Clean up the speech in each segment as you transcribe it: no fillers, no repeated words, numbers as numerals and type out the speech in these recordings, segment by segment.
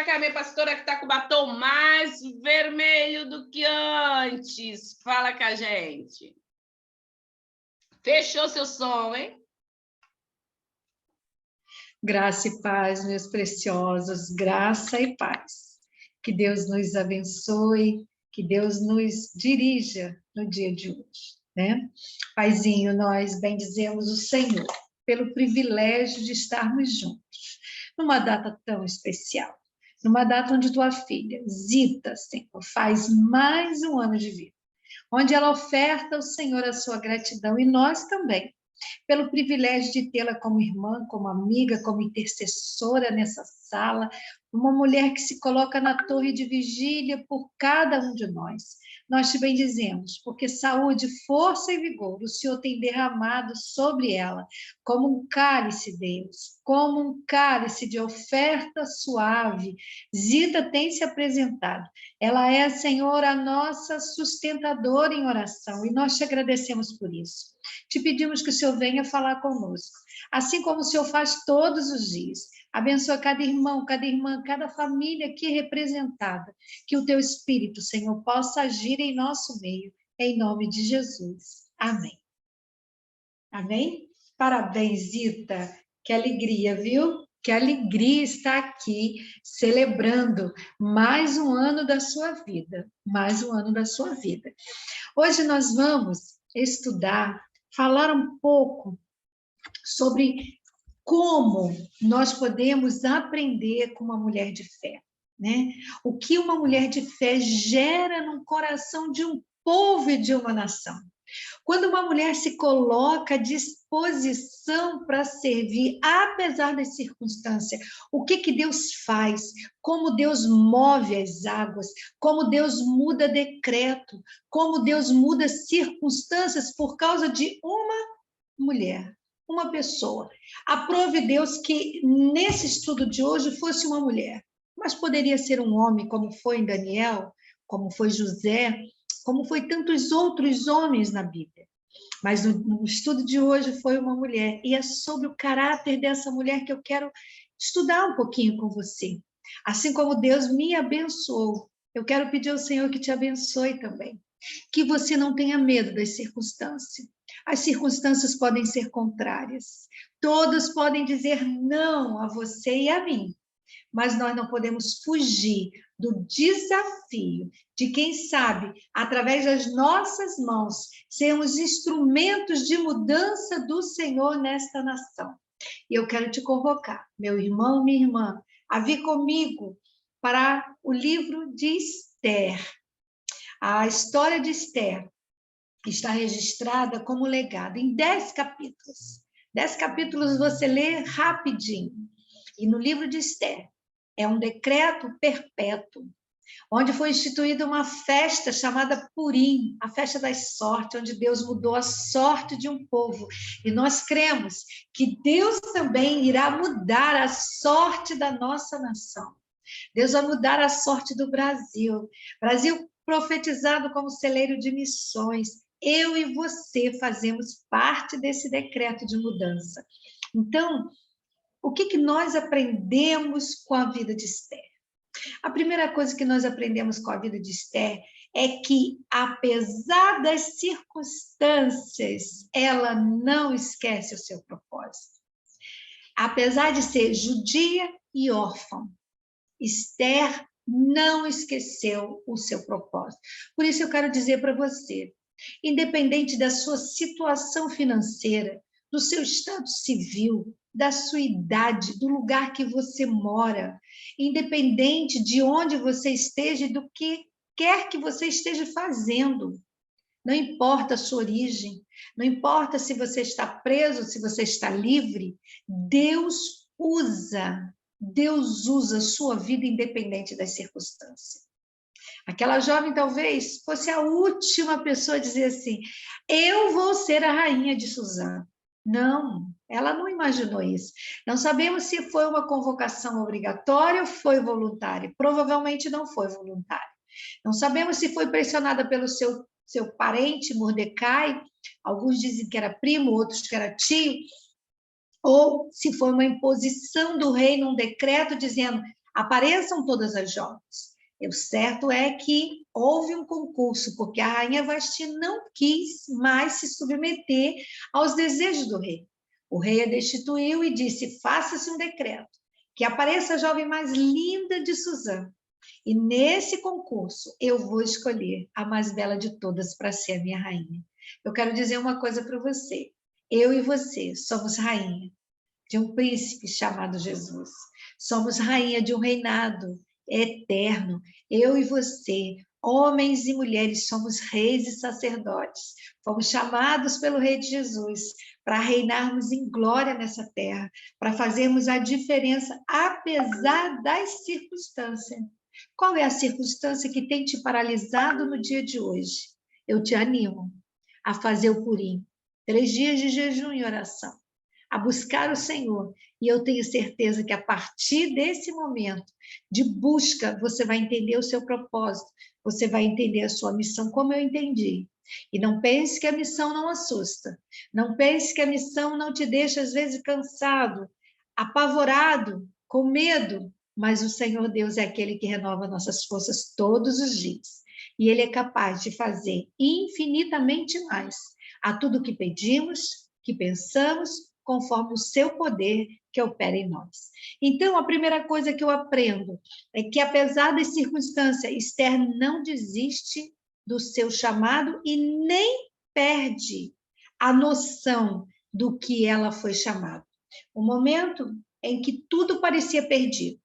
a minha pastora que está com o batom mais vermelho do que antes. Fala com a gente. Fechou seu som, hein? Graça e paz, meus preciosos, graça e paz. Que Deus nos abençoe, que Deus nos dirija no dia de hoje, né? Paizinho, nós bendizemos o Senhor pelo privilégio de estarmos juntos, numa data tão especial, numa data onde tua filha, Zita, Senhor, faz mais um ano de vida, onde ela oferta ao Senhor a sua gratidão e nós também, pelo privilégio de tê-la como irmã, como amiga, como intercessora nessa sala, uma mulher que se coloca na torre de vigília por cada um de nós. Nós te bendizemos, porque saúde, força e vigor o Senhor tem derramado sobre ela, como um cálice, Deus, como um cálice de oferta suave. Zita tem se apresentado. Ela é, Senhor, a nossa sustentadora em oração, e nós te agradecemos por isso. Te pedimos que o Senhor venha falar conosco, assim como o Senhor faz todos os dias. Abençoa cada irmão, cada irmã, cada família aqui representada. Que o teu Espírito, Senhor, possa agir em nosso meio, em nome de Jesus. Amém. Amém? Parabéns, Zita. Que alegria, viu? Que alegria estar aqui celebrando mais um ano da sua vida. Mais um ano da sua vida. Hoje nós vamos estudar, falar um pouco sobre como nós podemos aprender com uma mulher de fé, né? O que uma mulher de fé gera no coração de um povo e de uma nação. Quando uma mulher se coloca à disposição para servir, apesar das circunstâncias, o que Deus faz, como Deus move as águas, como Deus muda decreto, como Deus muda circunstâncias por causa de uma mulher, uma pessoa. Aprove Deus que nesse estudo de hoje fosse uma mulher, mas poderia ser um homem, como foi em Daniel, como foi José, como foi tantos outros homens na Bíblia. Mas no estudo de hoje foi uma mulher, e é sobre o caráter dessa mulher que eu quero estudar um pouquinho com você. Assim como Deus me abençoou, eu quero pedir ao Senhor que te abençoe também. Que você não tenha medo das circunstâncias. As circunstâncias podem ser contrárias. Todos podem dizer não a você e a mim. Mas nós não podemos fugir do desafio de, quem sabe, através das nossas mãos, sermos instrumentos de mudança do Senhor nesta nação. E eu quero te convocar, meu irmão, minha irmã, a vir comigo para o livro de Esther. A história de Esther está registrada como legado em 10 capítulos. 10 capítulos você lê rapidinho. E no livro de Esther, é um decreto perpétuo, onde foi instituída uma festa chamada Purim, a festa das sortes, onde Deus mudou a sorte de um povo. E nós cremos que Deus também irá mudar a sorte da nossa nação. Deus vai mudar a sorte do Brasil. Brasil profetizado como celeiro de missões. Eu e você fazemos parte desse decreto de mudança. Então, o que nós aprendemos com a vida de Esther? A primeira coisa que nós aprendemos com a vida de Esther é que, apesar das circunstâncias, ela não esquece o seu propósito. Apesar de ser judia e órfã, Esther não esqueceu o seu propósito. Por isso eu quero dizer para você, independente da sua situação financeira, do seu estado civil, da sua idade, do lugar que você mora, independente de onde você esteja e do que quer que você esteja fazendo, não importa a sua origem, não importa se você está preso, se você está livre, Deus usa a sua vida independente das circunstâncias. Aquela jovem talvez fosse a última pessoa a dizer assim, eu vou ser a rainha de Suzã. Não, ela não imaginou isso. Não sabemos se foi uma convocação obrigatória ou foi voluntária. Provavelmente não foi voluntária. Não sabemos se foi pressionada pelo seu parente, Mordecai. Alguns dizem que era primo, outros que era tio. Ou se foi uma imposição do rei num decreto dizendo, Apareçam todas as jovens. O certo é que houve um concurso, porque a rainha Vasti não quis mais se submeter aos desejos do rei. O rei a destituiu e disse, faça-se um decreto, que apareça a jovem mais linda de Suzã. E nesse concurso eu vou escolher a mais bela de todas para ser a minha rainha. Eu quero dizer uma coisa para você. Eu e você somos rainha de um príncipe chamado Jesus. Somos rainha de um reinado eterno. Eu e você, homens e mulheres, somos reis e sacerdotes. Fomos chamados pelo Rei de Jesus para reinarmos em glória nessa terra, para fazermos a diferença apesar das circunstâncias. Qual é a circunstância que tem te paralisado no dia de hoje? Eu te animo a fazer o Purim, 3 dias de jejum e oração, a buscar o Senhor. E eu tenho certeza que a partir desse momento de busca, você vai entender o seu propósito, você vai entender a sua missão, como eu entendi. E não pense que a missão não assusta. Não pense que a missão não te deixa, às vezes, cansado, apavorado, com medo. Mas o Senhor Deus é aquele que renova nossas forças todos os dias. E Ele é capaz de fazer infinitamente mais a tudo que pedimos, que pensamos, conforme o seu poder que opera em nós. Então, a primeira coisa que eu aprendo é que, apesar das circunstâncias, Esther não desiste do seu chamado e nem perde a noção do que ela foi chamada. O momento em que tudo parecia perdido,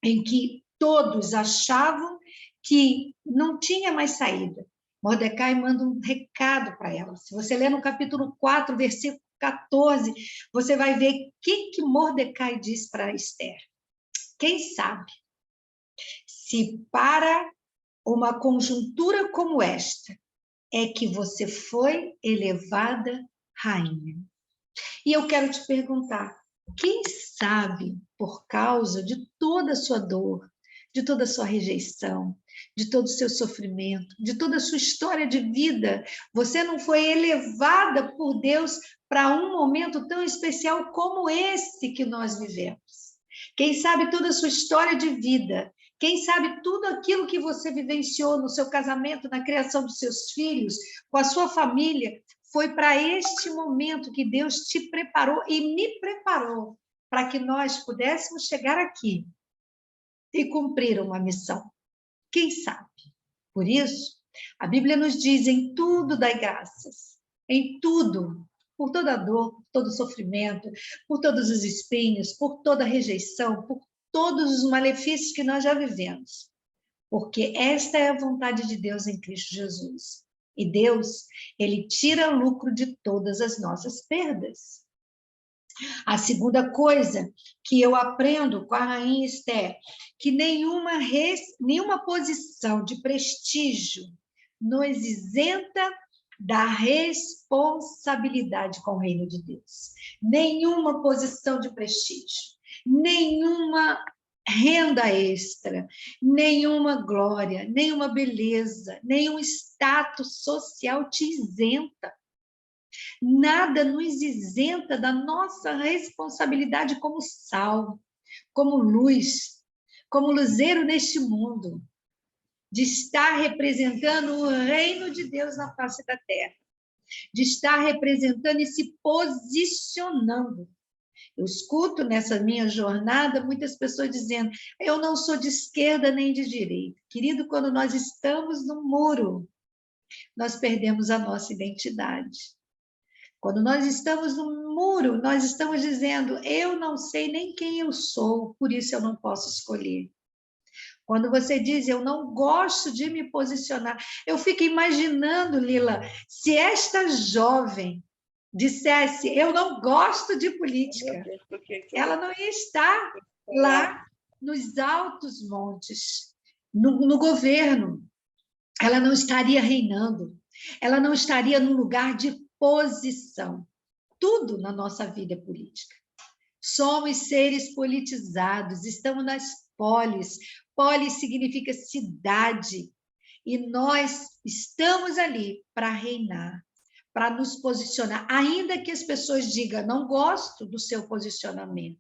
em que todos achavam que não tinha mais saída, Mordecai manda um recado para ela. Se você ler no capítulo 4, versículo 14, você vai ver o que Mordecai diz para Esther. Quem sabe, se para uma conjuntura como esta, é que você foi elevada rainha. E eu quero te perguntar, quem sabe, por causa de toda a sua dor, de toda a sua rejeição, de todo o seu sofrimento, de toda a sua história de vida, você não foi elevada por Deus para um momento tão especial como esse que nós vivemos? Quem sabe toda a sua história de vida, quem sabe tudo aquilo que você vivenciou no seu casamento, na criação dos seus filhos, com a sua família, foi para este momento que Deus te preparou e me preparou para que nós pudéssemos chegar aqui e cumprir uma missão. Quem sabe? Por isso, a Bíblia nos diz, em tudo dai graças, em tudo, por toda dor, por todo sofrimento, por todos os espinhos, por toda rejeição, por todos os malefícios que nós já vivemos. Porque esta é a vontade de Deus em Cristo Jesus. E Deus, Ele tira lucro de todas as nossas perdas. A segunda coisa que eu aprendo com a rainha Esther, que nenhuma posição de prestígio nos isenta da responsabilidade com o reino de Deus. Nenhuma posição de prestígio, nenhuma renda extra, nenhuma glória, nenhuma beleza, nenhum status social te isenta. Nada nos isenta da nossa responsabilidade como sal, como luz, como luzeiro neste mundo, de estar representando o reino de Deus na face da terra, de estar representando e se posicionando. Eu escuto nessa minha jornada muitas pessoas dizendo, eu não sou de esquerda nem de direita. Querido, quando nós estamos no muro, nós perdemos a nossa identidade. Quando nós estamos no muro, nós estamos dizendo, eu não sei nem quem eu sou, por isso eu não posso escolher. Quando você diz, eu não gosto de me posicionar, eu fico imaginando, Lila, se esta jovem dissesse, eu não gosto de política, ela não ia estar lá nos altos montes, no governo, ela não estaria reinando, ela não estaria num lugar de posição. Tudo na nossa vida é política. Somos seres politizados, estamos nas polis. Polis significa cidade. E nós estamos ali para reinar, para nos posicionar. Ainda que as pessoas digam, não gosto do seu posicionamento.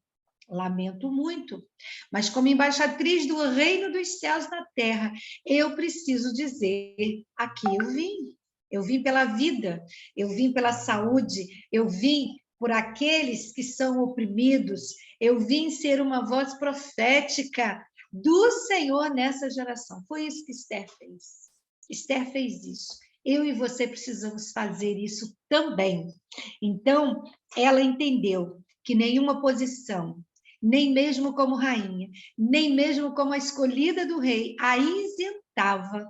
Lamento muito, mas como embaixatriz do reino dos céus na terra, eu preciso dizer, aqui eu vim. Eu vim pela vida, eu vim pela saúde, eu vim por aqueles que são oprimidos, eu vim ser uma voz profética do Senhor nessa geração. Foi isso que Esther fez. Esther fez isso. Eu e você precisamos fazer isso também. Então, ela entendeu que nenhuma posição, nem mesmo como rainha, nem mesmo como a escolhida do rei, a isentava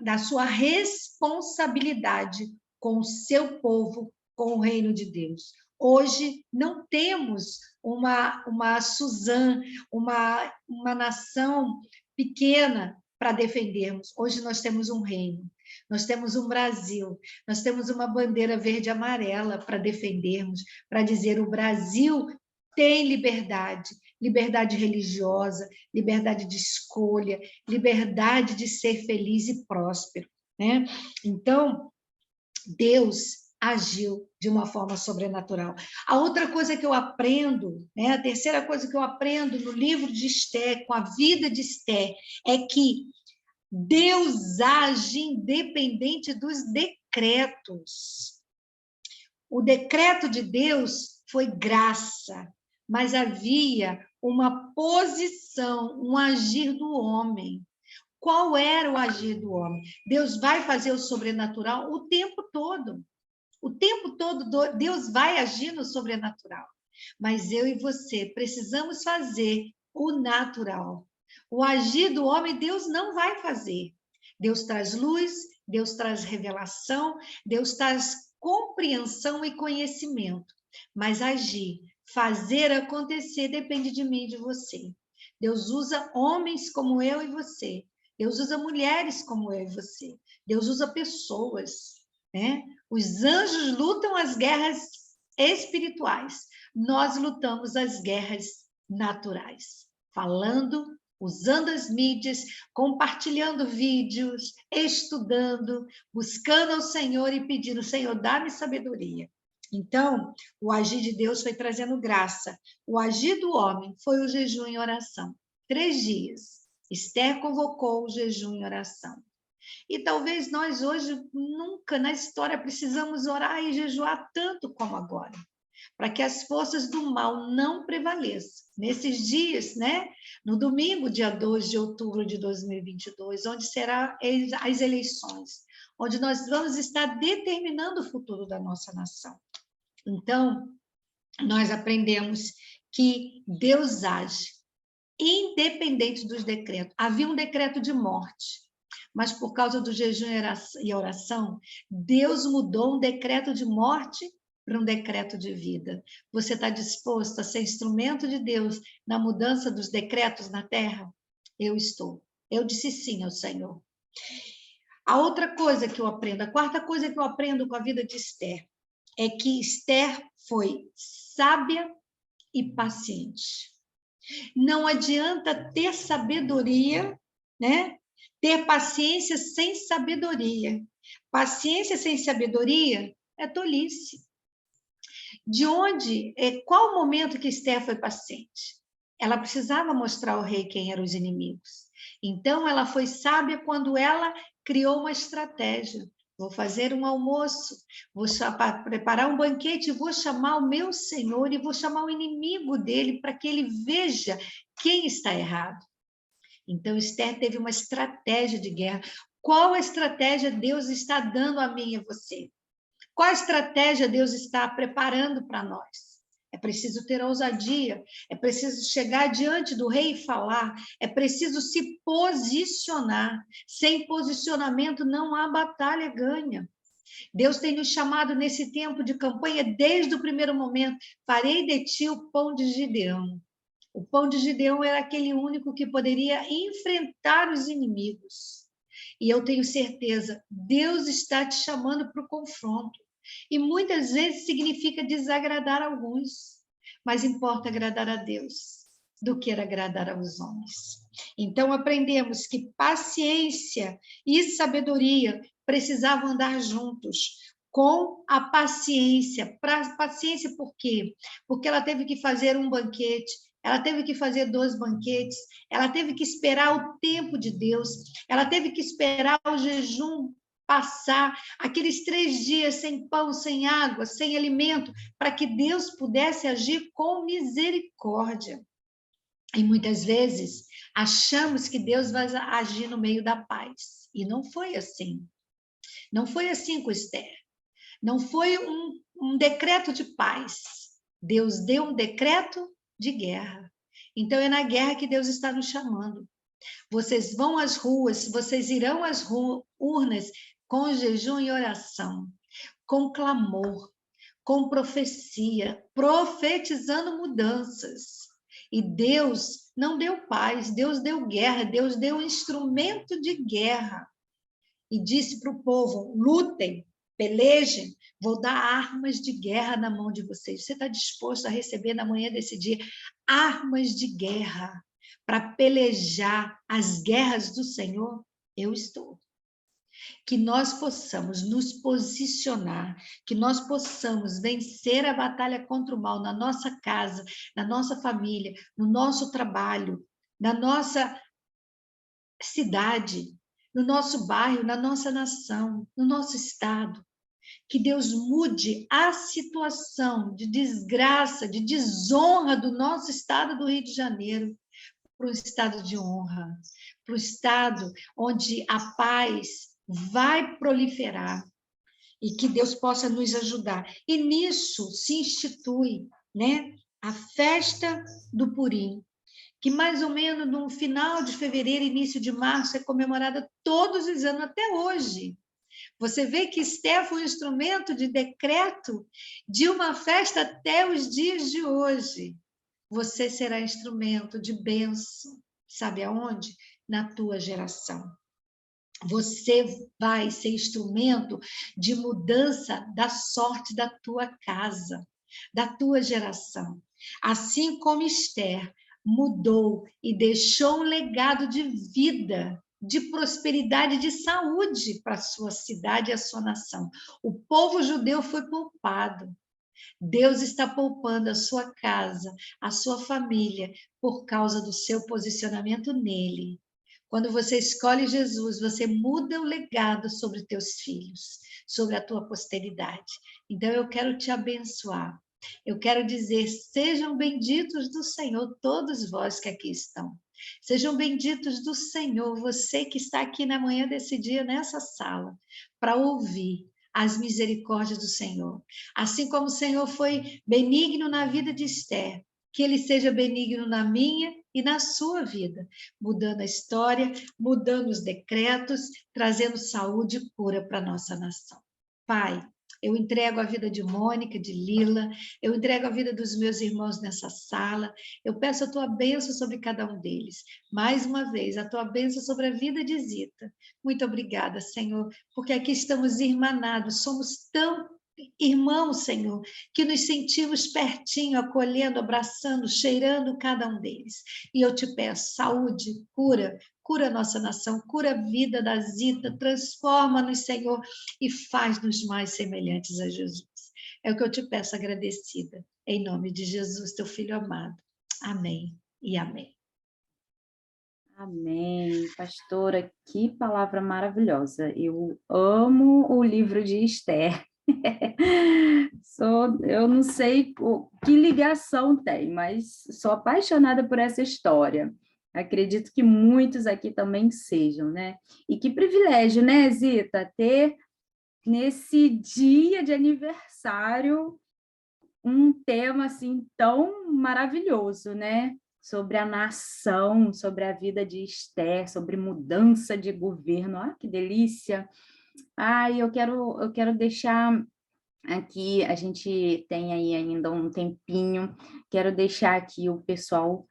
da sua responsabilidade com o seu povo, com o reino de Deus. Hoje não temos uma Suzã, uma nação pequena para defendermos. Hoje nós temos um reino, nós temos um Brasil, nós temos uma bandeira verde e amarela para defendermos, para dizer o Brasil tem liberdade, liberdade religiosa, liberdade de escolha, liberdade de ser feliz e próspero, né? Então, Deus agiu de uma forma sobrenatural. A outra coisa que eu aprendo, né, a terceira coisa que eu aprendo no livro de Esther, com a vida de Esther, é que Deus age independente dos decretos. O decreto de Deus foi graça, mas havia uma posição, um agir do homem. Qual era o agir do homem? Deus vai fazer o sobrenatural o tempo todo. O tempo todo Deus vai agir no sobrenatural. Mas eu e você precisamos fazer o natural. O agir do homem, Deus não vai fazer. Deus traz luz, Deus traz revelação, Deus traz compreensão e conhecimento. Mas agir, fazer acontecer, depende de mim e de você. Deus usa homens como eu e você. Deus usa mulheres como eu e você. Deus usa pessoas, né? Os anjos lutam as guerras espirituais. Nós lutamos as guerras naturais. Falando, usando as mídias, compartilhando vídeos, estudando, buscando ao Senhor e pedindo, Senhor, dá-me sabedoria. Então, o agir de Deus foi trazendo graça. O agir do homem foi o jejum e oração. 3 dias. Esther convocou o jejum e oração. E talvez nós hoje, nunca na história, precisamos orar e jejuar tanto como agora, para que as forças do mal não prevaleçam. Nesses dias, né? No domingo, dia 2 de outubro de 2022, onde serão as eleições, onde nós vamos estar determinando o futuro da nossa nação. Então, nós aprendemos que Deus age, independente dos decretos. Havia um decreto de morte, mas por causa do jejum e oração, Deus mudou um decreto de morte para um decreto de vida. Você está disposto a ser instrumento de Deus na mudança dos decretos na terra? Eu estou. Eu disse sim ao Senhor. A outra coisa que eu aprendo, a quarta coisa que eu aprendo com a vida de Esther, é que Esther foi sábia e paciente. Não adianta ter sabedoria, né? Ter paciência sem sabedoria. Paciência sem sabedoria é tolice. Qual o momento que Esther foi paciente? Ela precisava mostrar ao rei quem eram os inimigos. Então, ela foi sábia quando ela criou uma estratégia. Vou fazer um almoço, vou preparar um banquete, vou chamar o meu senhor e vou chamar o inimigo dele para que ele veja quem está errado. Então, Esther teve uma estratégia de guerra. Qual a estratégia Deus está dando a mim e a você? Qual a estratégia Deus está preparando para nós? É preciso ter ousadia, é preciso chegar diante do rei e falar, é preciso se posicionar. Sem posicionamento não há batalha ganha. Deus tem nos chamado nesse tempo de campanha desde o primeiro momento. Farei de ti o pão de Gideão. O pão de Gideão era aquele único que poderia enfrentar os inimigos. E eu tenho certeza, Deus está te chamando para o confronto. E muitas vezes significa desagradar alguns, mas importa agradar a Deus do que agradar aos homens. Então, aprendemos que paciência e sabedoria precisavam andar juntos. com a paciência. Paciência por quê? Porque ela teve que fazer um banquete, ela teve que fazer 2 banquetes, ela teve que esperar o tempo de Deus, ela teve que esperar o jejum passar, aqueles 3 dias sem pão, sem água, sem alimento, para que Deus pudesse agir com misericórdia. E muitas vezes achamos que Deus vai agir no meio da paz. E não foi assim. Não foi assim com Esther. Não foi um decreto de paz. Deus deu um decreto de guerra. Então é na guerra que Deus está nos chamando. Vocês vão às ruas, vocês irão às urnas com jejum e oração, com clamor, com profecia, profetizando mudanças. E Deus não deu paz, Deus deu guerra, Deus deu instrumento de guerra. E disse para o povo: lutem, pelejem, vou dar armas de guerra na mão de vocês. Você está disposto a receber na manhã desse dia armas de guerra para pelejar as guerras do Senhor? Eu estou. Que nós possamos nos posicionar, que nós possamos vencer a batalha contra o mal na nossa casa, na nossa família, no nosso trabalho, na nossa cidade, no nosso bairro, na nossa nação, no nosso estado. Que Deus mude a situação de desgraça, de desonra do nosso estado do Rio de Janeiro para um estado de honra, para um estado onde a paz vai proliferar e que Deus possa nos ajudar. E nisso se institui, né, a festa do Purim, que mais ou menos no final de fevereiro, início de março, é comemorada todos os anos até hoje. Você vê que Esther foi um instrumento de decreto de uma festa até os dias de hoje. Você será instrumento de bênção, sabe aonde? Na tua geração. Você vai ser instrumento de mudança da sorte da tua casa, da tua geração. Assim como Esther mudou e deixou um legado de vida, de prosperidade, de saúde para a sua cidade e a sua nação. O povo judeu foi poupado. Deus está poupando a sua casa, a sua família, por causa do seu posicionamento nele. Quando você escolhe Jesus, você muda o legado sobre teus filhos, sobre a tua posteridade. Então, eu quero te abençoar. Eu quero dizer, sejam benditos do Senhor todos vós que aqui estão. Sejam benditos do Senhor, você que está aqui na manhã desse dia, nessa sala, para ouvir as misericórdias do Senhor. Assim como o Senhor foi benigno na vida de Esther, que Ele seja benigno na minha e na sua vida, mudando a história, mudando os decretos, trazendo saúde e cura para a nossa nação. Pai, eu entrego a vida de Mônica, de Lila, eu entrego a vida dos meus irmãos nessa sala, eu peço a tua bênção sobre cada um deles. Mais uma vez, a tua bênção sobre a vida de Zita. Muito obrigada, Senhor, porque aqui estamos irmanados, somos tão irmãos, Senhor, que nos sentimos pertinho, acolhendo, abraçando, cheirando cada um deles. E eu te peço saúde, cura a nossa nação, cura a vida da Zita, transforma-nos, Senhor, e faz-nos mais semelhantes a Jesus. É o que eu te peço, agradecida, em nome de Jesus, teu Filho amado. Amém e amém. Amém. Pastora, que palavra maravilhosa. Eu amo o livro de Esther. Eu não sei que ligação tem, mas sou apaixonada por essa história. Acredito que muitos aqui também sejam, né? E que privilégio, né, Zita, ter nesse dia de aniversário um tema assim tão maravilhoso, né? Sobre a nação, sobre a vida de Esther, sobre mudança de governo. Ah, que delícia! Eu quero deixar aqui, a gente tem aí ainda um tempinho, quero deixar aqui o pessoal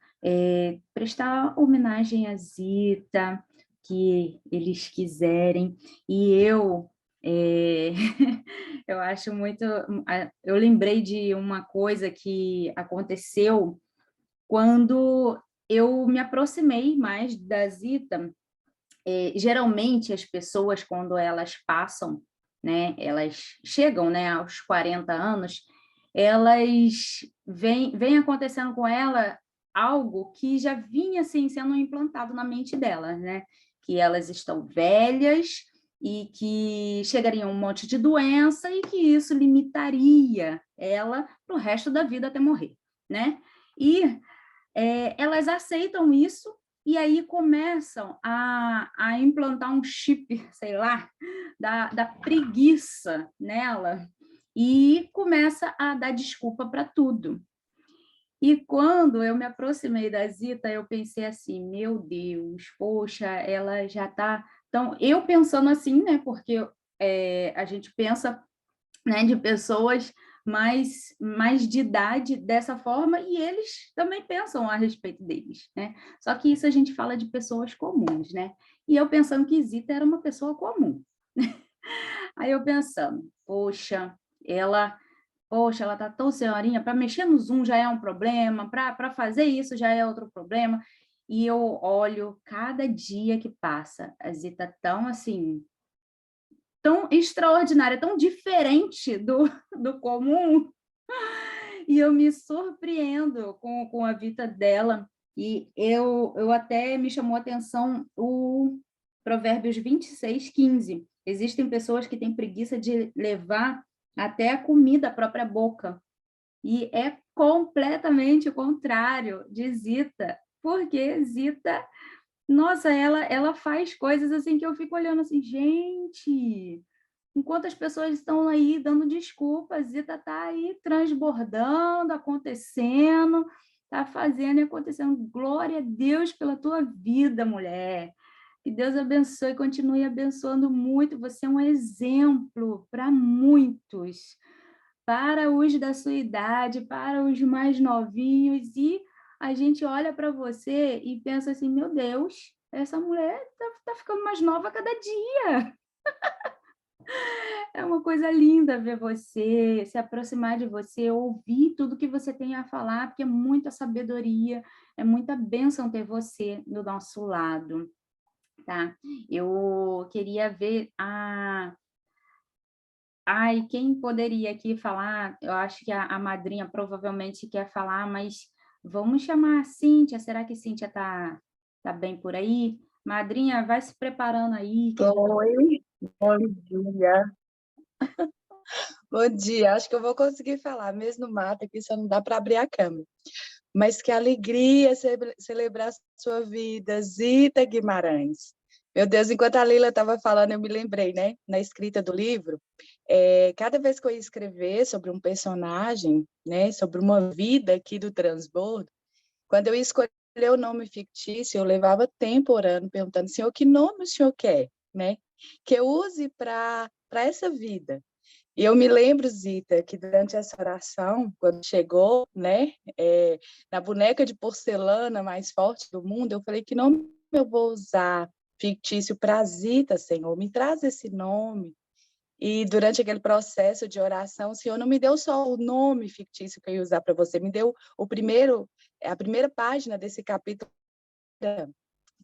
prestar homenagem a Zita, que eles quiserem, e eu eu acho muito, eu lembrei de uma coisa que aconteceu quando eu me aproximei mais da Zita. Geralmente as pessoas, quando elas passam né? Elas chegam, né, aos 40 anos, elas vem acontecendo com ela algo que já vinha assim, sendo implantado na mente delas, né? Que elas estão velhas e que chegaria um monte de doença e que isso limitaria ela para o resto da vida até morrer, né? E elas aceitam isso e aí começam a implantar um chip, sei lá, da preguiça nela e começa a dar desculpa para tudo. E quando eu me aproximei da Zita, eu pensei assim, meu Deus, poxa, ela já está... Então, eu pensando assim, né, porque a gente pensa, né, de pessoas mais de idade dessa forma, e eles também pensam a respeito deles, né? Só que isso a gente fala de pessoas comuns, né? E eu pensando que Zita era uma pessoa comum. Aí eu pensando, poxa, ela tá tão senhorinha, para mexer no Zoom já é um problema, para fazer isso já é outro problema. E eu olho cada dia que passa, a Zita tão assim, tão extraordinária, tão diferente do comum, e eu me surpreendo com a vida dela. E eu até me chamou a atenção o Provérbios 26:15. Existem pessoas que têm preguiça de levar até a comida à própria boca. E é completamente o contrário de Zita, porque Zita, nossa, ela faz coisas assim que eu fico olhando assim, gente, enquanto as pessoas estão aí dando desculpas, Zita está aí transbordando, acontecendo, está fazendo e acontecendo. Glória a Deus pela tua vida, mulher. Que Deus abençoe e continue abençoando muito. Você é um exemplo para muitos, para os da sua idade, para os mais novinhos. E a gente olha para você e pensa assim, meu Deus, essa mulher está ficando mais nova a cada dia. É uma coisa linda ver você, se aproximar de você, ouvir tudo que você tem a falar, porque é muita sabedoria, é muita bênção ter você do nosso lado, tá? Eu queria ver Ai, quem poderia aqui falar? Eu acho que a madrinha provavelmente quer falar, mas vamos chamar a Cíntia. Será que Cíntia tá bem por aí? Madrinha, vai se preparando aí. Oi, bom dia. Bom dia, acho que eu vou conseguir falar, mesmo no mato aqui, só não dá para abrir a câmera. Mas que alegria celebrar a sua vida, Zita Guimarães. Meu Deus, enquanto a Lila estava falando, eu me lembrei, né? Na escrita do livro, cada vez que eu ia escrever sobre um personagem, né? Sobre uma vida aqui do transbordo, quando eu ia escolher o nome fictício, eu levava tempo orando, perguntando, Senhor, que nome o Senhor quer, né? Que eu use para essa vida. E eu me lembro, Zita, que durante essa oração, quando chegou, né, na boneca de porcelana mais forte do mundo, eu falei, que nome eu vou usar fictício para Zita, Senhor? Me traz esse nome. E durante aquele processo de oração, o Senhor não me deu só o nome fictício que eu ia usar para você, me deu a primeira página desse capítulo,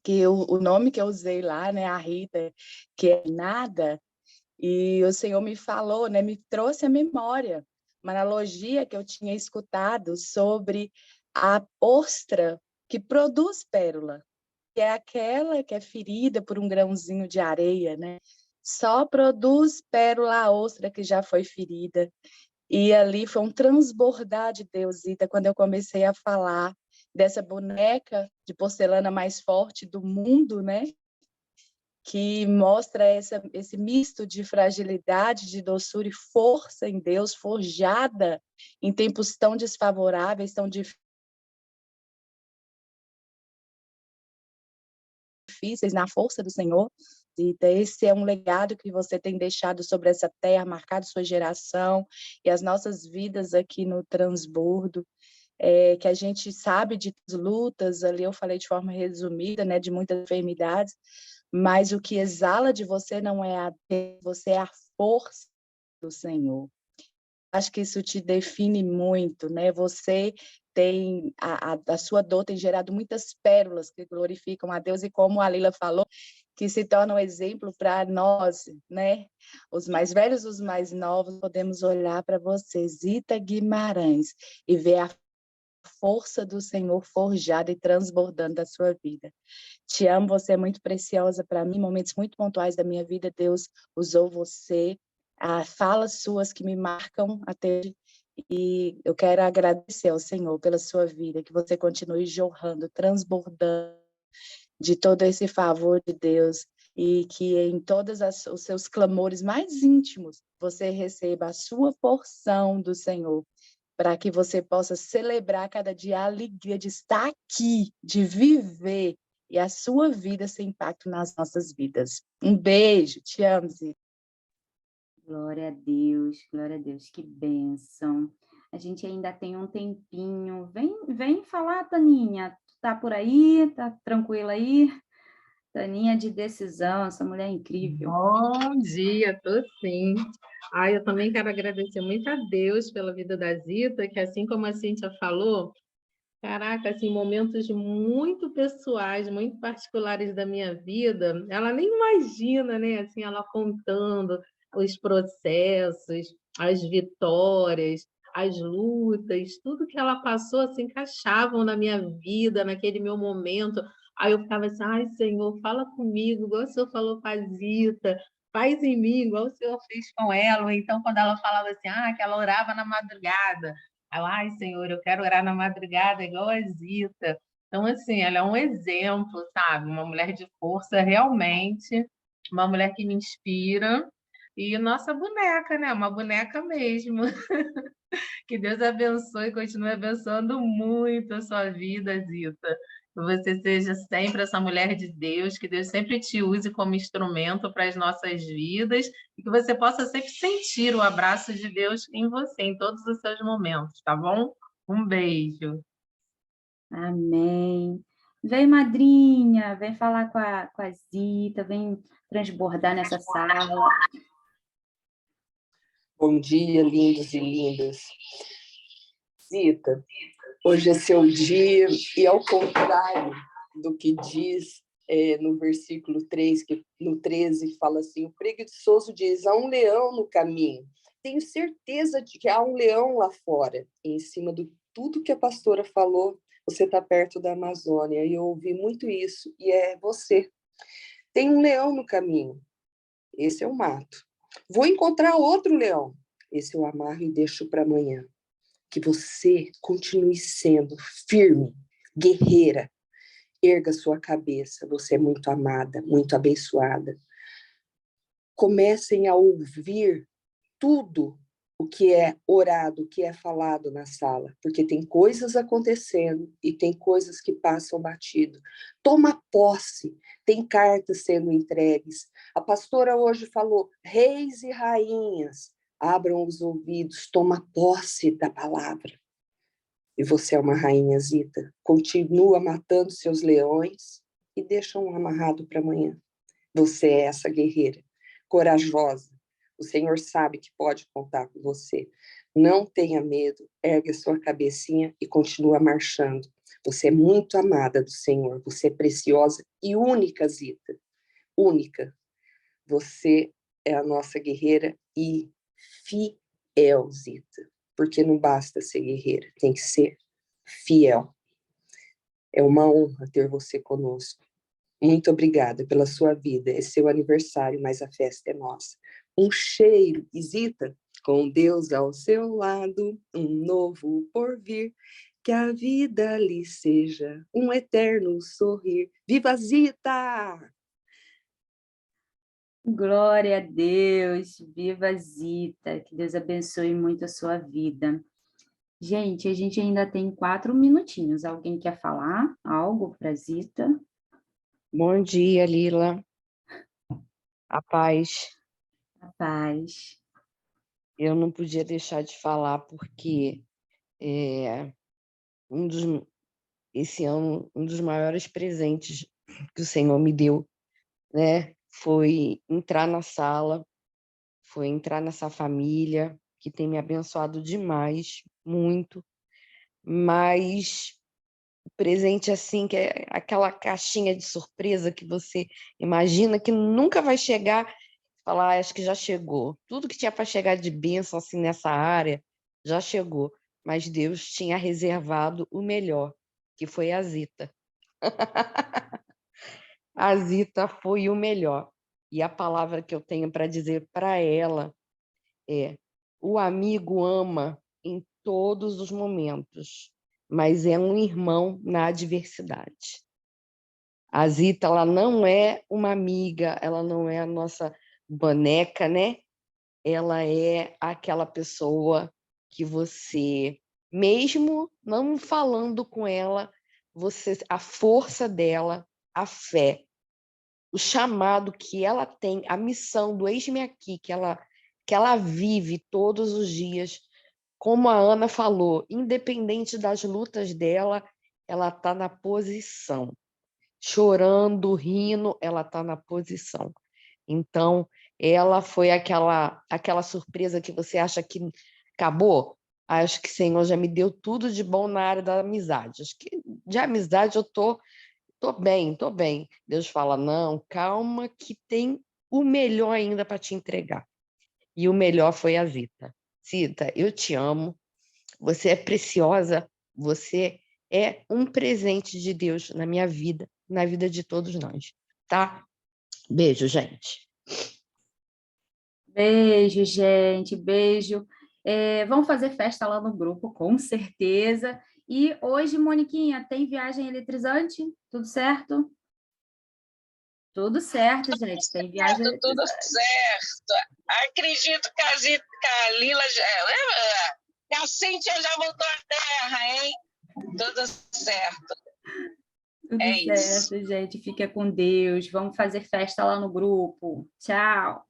que o nome que eu usei lá, né, a Rita, que é nada. E o Senhor me falou, né, me trouxe à memória uma analogia que eu tinha escutado sobre a ostra que produz pérola, que é aquela que é ferida por um grãozinho de areia, né? Só produz pérola a ostra que já foi ferida. E ali foi um transbordar de Deus, Zita, quando eu comecei a falar dessa boneca de porcelana mais forte do mundo, né? Que mostra esse misto de fragilidade, de doçura e força em Deus, forjada em tempos tão desfavoráveis, tão difíceis, na força do Senhor. E esse é um legado que você tem deixado sobre essa terra, marcado sua geração e as nossas vidas aqui no transbordo. Que a gente sabe de lutas, ali eu falei de forma resumida, né, de muitas enfermidades, mas o que exala de você não é você é a força do Senhor. Acho que isso te define muito, né? Você a sua dor tem gerado muitas pérolas que glorificam a Deus, e como a Lila falou, que se torna um exemplo para nós, né? Os mais velhos, os mais novos, podemos olhar para você, Zita Guimarães, e ver a força do Senhor forjada e transbordando da sua vida. Te amo, você é muito preciosa para mim, momentos muito pontuais da minha vida, Deus usou você, falas suas que me marcam até hoje, e eu quero agradecer ao Senhor pela sua vida, que você continue jorrando, transbordando de todo esse favor de Deus, e que em todos os seus clamores mais íntimos, você receba a sua porção do Senhor, para que você possa celebrar cada dia a alegria de estar aqui, de viver, e a sua vida ser impacto nas nossas vidas. Um beijo, te amo, Zita. Glória a Deus, que bênção. A gente ainda tem um tempinho. Vem falar, Taninha. Tu tá por aí? Tá tranquila aí? Taninha de decisão, essa mulher é incrível. Bom dia, tô sim. Eu também quero agradecer muito a Deus pela vida da Zita, que assim como a Cíntia falou, caraca, assim, momentos muito pessoais, muito particulares da minha vida, ela nem imagina, né? Assim, ela contando os processos, as vitórias, as lutas, tudo que ela passou se encaixavam na minha vida, naquele meu momento. Aí eu ficava assim, ai, Senhor, fala comigo, igual o Senhor falou com a Zita, faz em mim, igual o Senhor fez com ela. Ou então, quando ela falava assim, que ela orava na madrugada, ai, Senhor, eu quero orar na madrugada igual a Zita. Então, assim, ela é um exemplo, sabe? Uma mulher de força, realmente, uma mulher que me inspira. E nossa boneca, né? Uma boneca mesmo. Que Deus abençoe e continue abençoando muito a sua vida, Zita. Que você seja sempre essa mulher de Deus, que Deus sempre te use como instrumento para as nossas vidas e que você possa sempre sentir o abraço de Deus em você, em todos os seus momentos, tá bom? Um beijo. Amém. Vem, madrinha, vem falar com a Zita, vem transbordar nessa sala. Bom dia, lindos e lindas. Zita, hoje é seu dia, e ao contrário do que diz no versículo 3, que no 13 fala assim, o preguiçoso diz, há um leão no caminho. Tenho certeza de que há um leão lá fora. E em cima de tudo que a pastora falou, você está perto da Amazônia, e eu ouvi muito isso, e é você. Tem um leão no caminho. Esse é o mato. Vou encontrar outro leão. Esse eu amarro e deixo para amanhã. Que você continue sendo firme, guerreira. Erga sua cabeça. Você é muito amada, muito abençoada. Comecem a ouvir tudo o que é orado, o que é falado na sala, porque tem coisas acontecendo e tem coisas que passam batido. Toma posse, tem cartas sendo entregues. A pastora hoje falou, reis e rainhas, abram os ouvidos, toma posse da palavra. E você é uma rainha, Zita. Continua matando seus leões e deixa um amarrado para amanhã. Você é essa guerreira, corajosa. O Senhor sabe que pode contar com você. Não tenha medo, ergue a sua cabecinha e continua marchando. Você é muito amada do Senhor. Você é preciosa e única, Zita. Única. Você é a nossa guerreira e fiel, Zita. Porque não basta ser guerreira, tem que ser fiel. É uma honra ter você conosco. Muito obrigada pela sua vida. É seu aniversário, mas a festa é nossa. Um cheiro, Zita, com Deus ao seu lado, um novo porvir, que a vida lhe seja um eterno sorrir. Viva Zita! Glória a Deus, viva a Zita, que Deus abençoe muito a sua vida. Gente, a gente ainda tem 4 minutinhos. Alguém quer falar algo para a Zita? Bom dia, Lila. A paz. A paz. Eu não podia deixar de falar porque esse ano, um dos maiores presentes que o Senhor me deu, né, foi entrar na sala, foi entrar nessa família que tem me abençoado demais, muito. mas o presente assim, que é aquela caixinha de surpresa que você imagina que nunca vai chegar, falar, "Ah, acho que já chegou. Tudo que tinha para chegar de bênção assim nessa área já chegou, mas Deus tinha reservado o melhor, que foi a Zita. A Zita foi o melhor. E a palavra que eu tenho para dizer para ela é: o amigo ama em todos os momentos, mas é um irmão na adversidade. A Zita, ela não é uma amiga, ela não é a nossa boneca, né? Ela é aquela pessoa que você, mesmo não falando com ela, você, a força dela, a fé, o chamado que ela tem, a missão do Eis-me Aqui, que ela vive todos os dias, como a Ana falou, independente das lutas dela, ela está na posição. Chorando, rindo, ela está na posição. Então, ela foi aquela surpresa que você acha que acabou. Acho que o Senhor já me deu tudo de bom na área da amizade. Acho que de amizade eu tô bem, tô bem. Deus fala, não, calma que tem o melhor ainda para te entregar. E o melhor foi a Zita. Zita, eu te amo, você é preciosa, você é um presente de Deus na minha vida, na vida de todos nós, tá? Beijo, gente. Beijo, gente, beijo. Vamos fazer festa lá no grupo, com certeza. E hoje, Moniquinha, tem viagem eletrizante? Tudo certo? Tudo certo, gente. Tem viagem Tudo eletrizante. certo. Acredito que que a Lila que a Cíntia já voltou à Terra, hein? Tudo certo. Tudo É isso. certo, gente. Fica com Deus. Vamos fazer festa lá no grupo. Tchau.